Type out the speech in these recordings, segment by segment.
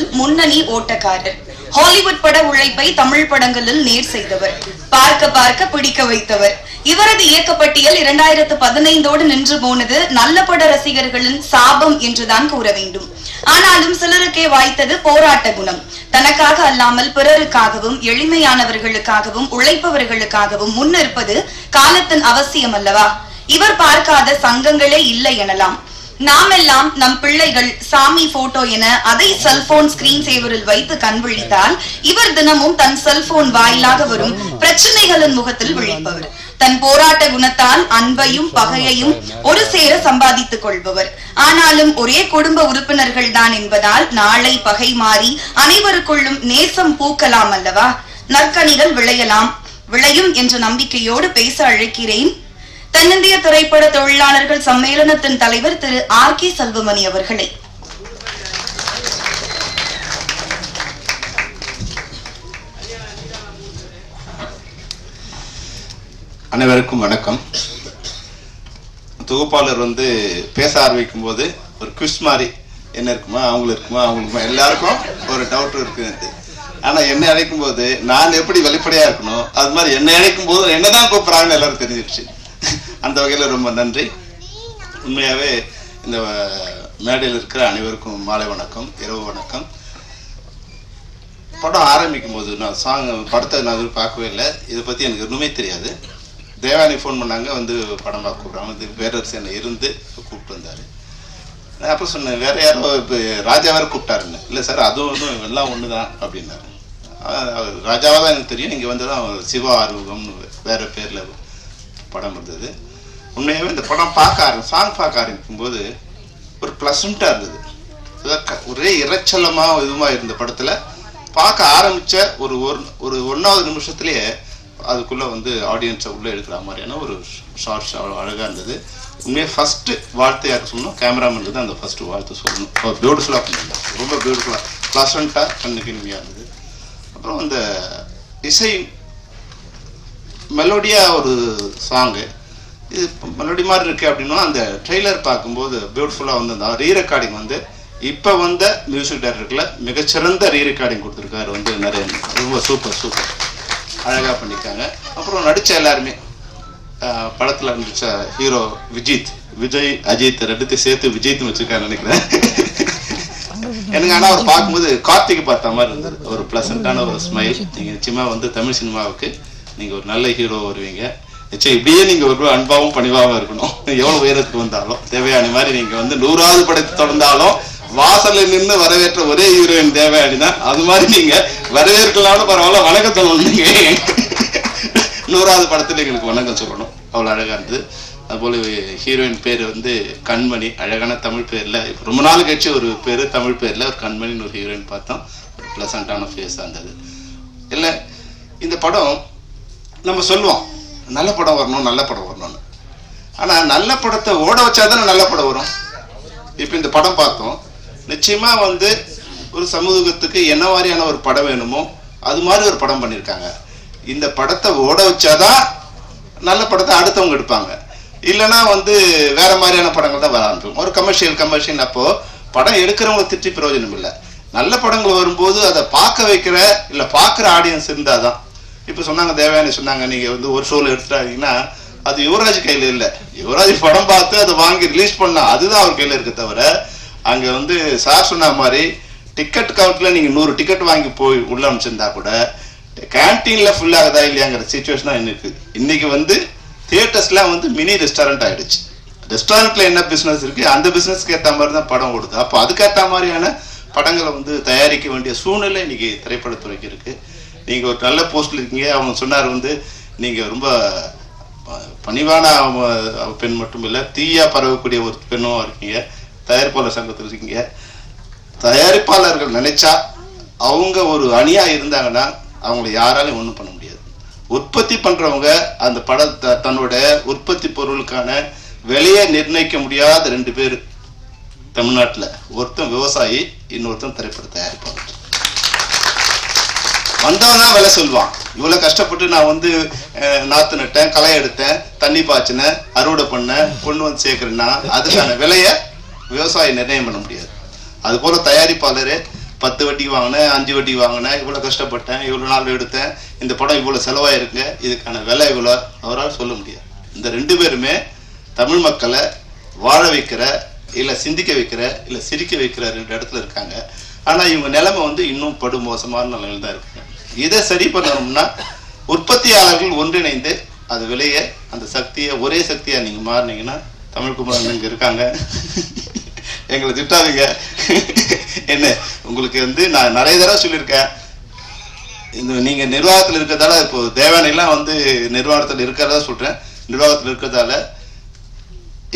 படங்களில் முன்னணி ஓட்டக்காரர். ஹாலிவுட் பட உழைப்பை தமிழ் படங்களில் நேர் செய்தவர். பார்க்க பார்க்க பிடிக்க வைத்தவர். இவரது இயக்கப்பட்டியல் 2015 நின்று போனது நல்ல பட ரசிகர்களின் சாபம் என்றுதான் கூற வேண்டும். ஆனாலும் சிலருக்கே வாய்த்தது போராட்ட குணம். தனக்காக அல்லாமல் பிறருக்காகவும் எளிமையானவர்களுக்காகவும் உழைப்பவர்களுக்காகவும் முன்னிற்பது காலத்தின் அவசியம் அல்லவா? இவர் பார்க்காத சங்கங்களே இல்லை எனலாம். நாமெல்லாம் நம் பிள்ளைகள் சாமி போட்டோ என அதை செல்போன் ஸ்கிரீன் சேவரில் வைத்து கண் விழித்தால், இவர் தினமும் தன் செல்போன் வாயிலாக வரும் பிரச்சனைகளின் முகத்தில் விழிப்பவர். தன் போராட்ட குணத்தால் அன்பையும் பகையையும் ஒரு சேர சம்பாதித்துக் கொள்பவர். ஆனாலும் ஒரே குடும்ப உறுப்பினர்கள் தான் என்பதால் நாளை பகை மாறி அனைவருக்குள்ளும் நேசம் பூக்கலாம் அல்லவா? நற்கனிகள் விளையும் என்ற நம்பிக்கையோடு பேச அழைக்கிறேன் தென்னிந்திய திரைப்பட தொழிலாளர்கள் சம்மேளனத்தின் தலைவர் திரு R.K. செல்வமணி அவர்களை. அனைவருக்கும் வணக்கம். தொகுப்பாளர் பேச ஆரம்பிக்கும் போது ஒரு குவிஸ் மாதிரி என்ன இருக்குமா அவங்களுக்கு எல்லாருக்கும் ஒரு டவுட் இருக்கு. ஆனா என்னை அழைக்கும் போது நான் எப்படி வெளிப்படையா இருக்கணும், அது மாதிரி என்னை அழைக்கும் போது என்னதான் கூப்பிடுறாங்கன்னு எல்லாரும் தெரிஞ்சிருச்சு. அந்த வகையில் ரொம்ப நன்றி. உண்மையாகவே இந்த மேடையில் இருக்கிற அனைவருக்கும் மாலை வணக்கம், இரவு வணக்கம். படம் ஆரம்பிக்கும் போது நான் படத்தை நான் பார்க்கவே இல்லை. இதை பற்றி எனக்கு ஒன்றுமே தெரியாது. தேவானி ஃபோன் பண்ணாங்க, படம் பார்க்க கூப்பிட்றாங்க. பேரரசு என்னை இருந்து கூப்பிட்டு வந்தார். நான் அப்போ சொன்னேன், வேறு யாரோ இப்போ ராஜா வேறு கூப்பிட்டாருன்னு. இல்லை சார், அதுவும் எல்லாம் ஒன்று தான் அப்படின்னாரு. ராஜாவாக தான் எனக்கு தெரியும். இங்கே வந்து தான் சிவா ஆர்வகம்னு வேறு பேரில் படம் இருந்தது. உண்மையாகவே இந்த படம் சாங் பார்க்க ஆரம்பிக்கும் போது ஒரு ப்ளசண்ட்டாக இருந்தது. ஒரே இறைச்சலமாக இதுமாக இருந்த படத்தில் பார்க்க ஆரம்பித்த ஒரு 1வது நிமிஷத்துலேயே அதுக்குள்ளே ஆடியன்ஸை உள்ளே எடுக்கிற மாதிரியான ஒரு ஷார்ட்ஸ் அழகாக இருந்தது. உண்மையாக ஃபஸ்ட்டு வாழ்த்து யார் சொல்லணும், கேமராமேன் தான் அந்த ஃபஸ்ட்டு வாழ்த்து சொல்லணும். பியூட்டிஃபுல்லாக பண்ணியிருந்தாங்க, ரொம்ப பியூட்டிஃபுல்லாக ப்ளசண்ட்டாக கண்ணுக்கு இனிமையாக இருந்தது. அப்புறம் அந்த இசை மெலோடியாக ஒரு சாங்கு, இது மெலோடி மாதிரி இருக்குது அப்படின்னா அந்த ட்ரெய்லர் பார்க்கும்போது பியூட்டிஃபுல்லாக அந்த ரீ ரெக்கார்டிங் இப்போ மியூசிக் டைரக்டரில் மிகச்சிறந்த ரீ ரெக்கார்டிங் கொடுத்துருக்காரு நரேன். ரொம்ப சூப்பர் அழகாக பண்ணியிருக்காங்க. அப்புறம் நடித்த எல்லாருமே படத்தில் நடித்த ஹீரோ விஜய் அஜித் ரெண்டுத்தையும் சேர்த்து விஜய்த்து வச்சுருக்காருன்னு நினைக்கிறேன் எனக்கு. ஆனால் அவர் பார்க்கும்போது கார்த்திகை பார்த்த மாதிரி இருந்தது. ஒரு ப்ளசண்ட்டான ஒரு ஸ்மைல். நீங்கள் நிச்சயமாக தமிழ் சினிமாவுக்கு நீங்கள் ஒரு நல்ல ஹீரோ வருவீங்க. நிச்சயம் இப்படியே நீங்கள் ஒரு அன்பாகவும் பணிவாகவும் இருக்கணும். எவ்வளோ உயரத்துக்கு வந்தாலும் தேவயானி மாதிரி நீங்கள் 100வது படத்தை தொடர்ந்தாலும் வாசலில் நின்று வரவேற்ற ஒரே ஹீரோயின் தேவயானி தான். அது மாதிரி நீங்கள் வரவேற்கலாம்னு பரவாயில்ல, வணக்கம் சொல்லணும். நீங்கள் 100வது படத்தில் எங்களுக்கு வணக்கம் சொல்லணும். அவ்வளோ அழகாக இருந்தது. அதுபோல் ஹீரோயின் பேர் கண்மணி, அழகான தமிழ் பேரில். ரொம்ப நாள் கழிச்சு ஒரு பேர் தமிழ் பேரில் ஒரு கண்மணின்னு ஒரு ஹீரோயின் பார்த்தோம். ஒரு ப்ளசண்ட்டான ஃபேஸாக இருந்தது. இல்லை, இந்த படம் நம்ம சொல்லுவோம் நல்ல படம் வரணும்னு. ஆனால் நல்ல படத்தை ஓட வச்சா தானே நல்ல படம் வரும். இப்போ இந்த படம் பார்த்தோம். நிச்சயமாக ஒரு சமூகத்துக்கு என்ன மாதிரியான ஒரு படம் வேணுமோ அது மாதிரி ஒரு படம் பண்ணியிருக்காங்க. இந்த படத்தை ஓட வச்சாதான் நல்ல படத்தை அடுத்தவங்க எடுப்பாங்க. இல்லைன்னா வேற மாதிரியான படங்கள் தான் வர ஆரம்பிக்கும். ஒரு கமர்ஷியல் அப்போது படம் எடுக்கிறவங்களை திட்டி பிரயோஜனம் இல்லை. நல்ல படங்கள் வரும்போது அதை பார்க்க வைக்கிற இல்லை பார்க்குற ஆடியன்ஸ் இருந்தால் தான். இப்போ சொன்னாங்க, தேவயானி சொன்னாங்க, நீங்கள் ஒரு ஷோவில் எடுத்துட்டாங்கன்னா அது யுவராஜ் கையில் இல்லை. யுவராஜ் படம் பார்த்து அதை வாங்கி ரிலீஸ் பண்ணா அதுதான் அவர் கையில் இருக்க தவிர, அங்கே சார் சொன்ன மாதிரி டிக்கெட் கவுண்டில் நீங்கள் 100 டிக்கெட் வாங்கி போய் உள்ள அனுப்பிச்சிருந்தா கூட கேன்டீனில் ஃபுல்லாகுதா இல்லையாங்கிற சிச்சுவேஷன் தான் இருக்குது. இன்னைக்கு தியேட்டர்ஸ்லாம் மினி ரெஸ்டாரண்ட் ஆகிடுச்சு. ரெஸ்டாரண்ட்டில் என்ன பிஸ்னஸ் இருக்குது அந்த பிஸ்னஸ்க்கு ஏற்ற மாதிரி தான் படம் ஓடுது. அப்போ அதுக்கேற்ற மாதிரியான படங்களை தயாரிக்க வேண்டிய சூழ்நிலை இன்னைக்கு திரைப்படத்துறைக்கு இருக்குது. நீங்கள் ஒரு நல்ல போஸ்டில் இருக்கீங்க. அவங்க சொன்னார் நீங்கள் ரொம்ப பணிவான பெண் மட்டும் இல்லை, தீயா பரவக்கூடிய ஒரு பெண்ணும் இருக்கீங்க. தயாரிப்பாளர் சங்கத்தில் இருக்கீங்க. தயாரிப்பாளர்கள் நினைச்சா அவங்க ஒரு அணியாக இருந்தாங்கன்னா அவங்கள யாராலையும் ஒன்றும் பண்ண முடியாது. உற்பத்தி பண்ணுறவங்க அந்த படத்தை தன்னோட உற்பத்தி பொருளுக்கான விலையை நிர்ணயிக்க முடியாத 2 பேர் தமிழ்நாட்டில். ஒருத்தன் விவசாயி, இன்னொருத்தன் திரைப்பட தயாரிப்பாளர். வந்தவன் தான் விலை சொல்லுவான். இவ்வளோ கஷ்டப்பட்டு நான் நாற்று நட்டேன், களை எடுத்தேன், தண்ணி பாய்ச்சினேன், அறுவடை பண்ணேன், கொண்டு சேர்க்குறேன்னா அதுக்கான விலையை விவசாயி நிர்ணயம் பண்ண முடியாது. அதுபோல் தயாரிப்பாளர் 10 வட்டிக்கு வாங்கினேன், 5 வட்டிக்கு வாங்கினேன், இவ்வளோ கஷ்டப்பட்டேன், இவ்வளோ நாள் எடுத்தேன், இந்த படம் இவ்வளோ செலவாயிருக்குங்க, இதுக்கான விலை இவ்வளோ அவரால் சொல்ல முடியாது. இந்த 2 பேருமே தமிழ் மக்களை வாழ வைக்கிற, இல்லை சிந்திக்க வைக்கிற, இல்லை சிரிக்க வைக்கிற 2 இடத்துல இருக்காங்க. ஆனால் இவங்க நிலைமை வந்து இன்னும் படு மோசமான நிலைமையில் தான் இருக்குங்க. இதை சரி பண்ணணும்னா உற்பத்தியாளர்கள் ஒன்றிணைந்து அது விலையை, அந்த சக்தியை ஒரே சக்தியாக நீங்கள் மாறினீங்கன்னா, தமிழ் குமரன் இங்கே இருக்காங்க, எங்களை திட்டாதீங்க. என்ன உங்களுக்கு வந்து நான் நிறைய தடவை சொல்லியிருக்கேன், இந்த நீங்கள் நிர்வாகத்தில் இருக்கிறதால, இப்போ தேவானையெல்லாம் வந்து நிர்வாகத்தில் இருக்கிறதா சொல்கிறேன், நிர்வாகத்தில் இருக்கிறதால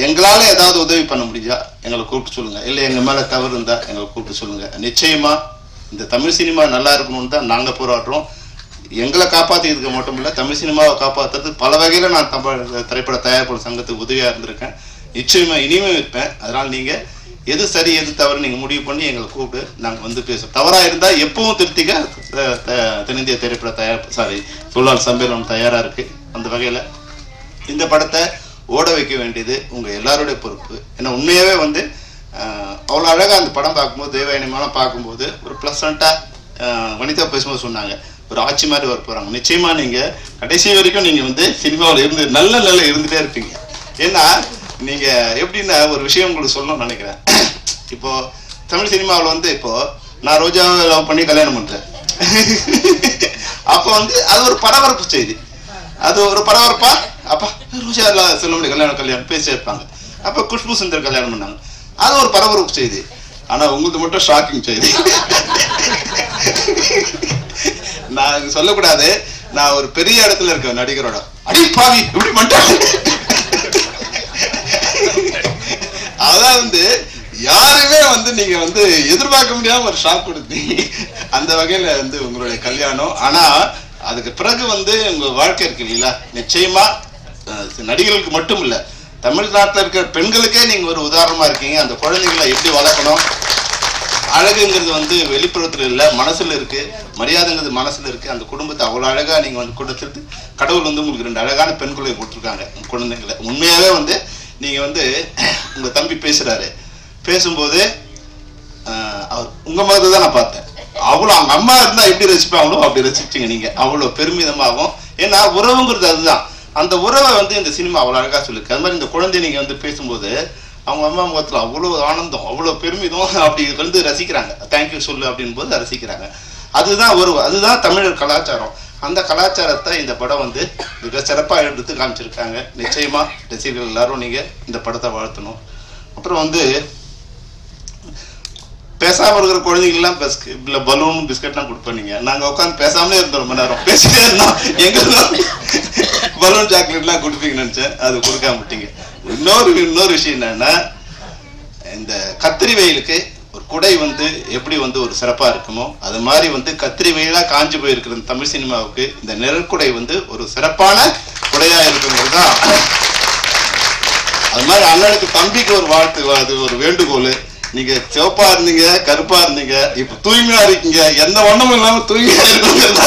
எங்களால் ஏதாவது உதவி பண்ண முடிஞ்சா எங்களை கூப்பிட்டு சொல்லுங்கள், இல்லை எங்கள் மேலே தவறு இருந்தால் எங்களை கூப்பிட்டு சொல்லுங்கள். நிச்சயமாக இந்த தமிழ் சினிமா நல்லா இருக்கணும்னு தான் நாங்கள் போராடுறோம். எங்களை காப்பாற்றிக்கிறதுக்கு மட்டும் இல்லை, தமிழ் சினிமாவை காப்பாற்றுறது பல வகையில் நான் திரைப்பட தயாரிப்பாளர் சங்கத்துக்கு உதவியாக இருந்திருக்கேன். நிச்சயமாக இனிமேல் இருப்பேன். அதனால் நீங்கள் எது சரி எது தவறு நீங்கள் முடிவு பண்ணி எங்களை கூப்பிட்டு நாங்கள் வந்து பேசுவோம். தவறாக இருந்தால் எப்பவும் திருத்திக்க தென்னிந்திய திரைப்பட தொழிலாளர் சம்மேளனம் தயாராக இருக்குது. அந்த வகையில் இந்த படத்தை ஓட வைக்க வேண்டியது உங்கள் எல்லாருடைய பொறுப்பு. ஏன்னா உண்மையாகவே வந்து அவ்வளோ அழகாக அந்த படம் பார்க்கும்போது, தேவயானியமெல்லாம் பார்க்கும்போது ஒரு ப்ளசண்ட்டாக வனிதா பேசும்போது சொன்னாங்க, ஒரு ஆட்சி மாதிரி வர போகிறாங்க. நிச்சயமாக நீங்கள் கடைசி வரைக்கும் நீங்கள் வந்து சினிமாவில் இருந்து நல்ல இருந்துகிட்டே இருப்பீங்க. ஏன்னா நீங்கள் எப்படின்னா ஒரு விஷயம் உங்களுக்கு சொல்லணும்னு நினைக்கிறேன். இப்போது தமிழ் சினிமாவில் வந்து இப்போது நான் ரோஜாவை லவ் பண்ணி கல்யாணம் பண்ணுறேன். அப்போ வந்து அது ஒரு பரபரப்பு செய்தி, அது ஒரு பரபரப்பா அப்பா ரோஜா சொல்ல முடியும் கல்யாணம் பேசி இருப்பாங்க. அப்போ குஷ்பு சுந்தர் கல்யாணம் பண்ணாங்க, அது ஒரு பரபரப்பு செய்தி. ஆனால் உங்களுக்கு மட்டும் ஷாக்கிங் செய்தி. நான் சொல்லக்கூடாது, நான் ஒரு பெரிய இடத்துல இருக்கேன் நடிகரோட, அடி பாவி இப்படி பண்ணிட்டாங்க. அதான் வந்து யாருமே வந்து நீங்க வந்து எதிர்பார்க்க முடியாம ஒரு ஷாக் கொடுத்தீங்க. அந்த வகையில வந்து உங்களுடைய கல்யாணம். ஆனா அதுக்கு பிறகு வந்து உங்க வாழ்க்கை இருக்கு இல்லைங்களா, நிச்சயமா நடிகர்களுக்கு மட்டும் இல்ல, தமிழ்நாட்டில் இருக்கிற பெண்களுக்கே நீங்க ஒரு உதாரணமா இருக்கீங்க. அந்த குழந்தைகளை எப்படி வளர்க்கணும், அழகுங்கிறது வந்து வெளிப்புறத்துல இல்லை, மனசுல இருக்கு, மரியாதைங்கிறது மனசுல இருக்கு. அந்த குடும்பத்தை அவ்வளோ அழகா நீங்க வந்து கொடுத்துட்டு கடவுள் வந்து உங்களுக்கு 2 அழகான பெண் குழந்தை கொடுத்துருக்காங்க குழந்தைங்களை. உண்மையாவே வந்து நீங்க வந்து உங்க தம்பி பேசுறாரு, பேசும்போது அவர் உங்க மாதிரி தான் நான் பார்த்தேன். அவ்வளோ அவங்க அம்மா இருந்தா எப்படி ரசிப்பாங்களோ அப்படி ரசிச்சிங்க நீங்க, அவ்வளோ பெருமிதமாகவும். ஏன்னா உறவுங்கிறது அதுதான், அந்த உறவை வந்து இந்த சினிமா அவ்வளோ அழகா சொல்லிருக்கு. அது மாதிரி இந்த குழந்தை நீங்க வந்து பேசும்போது அவங்க அம்மா முகத்துல அவ்வளோ ஆனந்தம், அவ்வளோ பெருமிதம், அப்படி வந்து ரசிக்கிறாங்க. தேங்க்யூ சொல்லு அப்படின் போது ரசிக்கிறாங்க. அதுதான் அதுதான் தமிழர் கலாச்சாரம். அந்த கலாச்சாரத்தை இந்த படம் வந்து மிக சிறப்பாக எடுத்து காமிச்சிருக்காங்க. நிச்சயமா ரசிகர்கள் எல்லாரும் நீங்க இந்த படத்தை வாழ்த்தணும். அப்புறம் வந்து பேசாம இருக்கிற குழந்தைங்கெல்லாம் இல்லை பலூன் பிஸ்கட்லாம் கொடுப்பீங்க. நாங்க உட்காந்து பேசாமலே இருந்தோம், ரொம்ப நேரம் பேசிட்டே இருந்தோம். எங்களுக்கும் பலூன் சாக்லேட்லாம் கொடுப்பீங்கன்னு நினைச்சேன், அது கொடுக்காம விட்டீங்க. இன்னொரு விஷயம் என்னன்னா, இந்த கத்திரி வெயிலுக்கு ஒரு குடை வந்து எப்படி வந்து ஒரு சிறப்பா இருக்குமோ, அது மாதிரி வந்து கத்திரி வெயிலா காஞ்சி போயிருக்கிற தமிழ் சினிமாவுக்கு இந்த நெருக்குடை வந்து ஒரு சிறப்பான குடையா இருக்குங்கிறது தான். அது மாதிரி அண்ணனுக்கு தம்பிக்கு ஒரு வாழ்த்து, அது ஒரு வேண்டுகோள். நீங்க சிவப்பா இருந்தீங்க, கருப்பா இருந்தீங்க, இப்ப தூய்மையா இருக்கீங்க, எந்த வண்ணமும் இல்லாம தூய்மையா இருக்குங்கிறது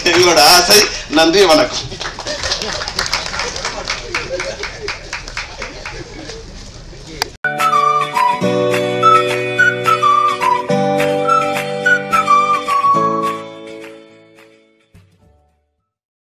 எங்களோட ஆசை. நன்றி, வணக்கம்.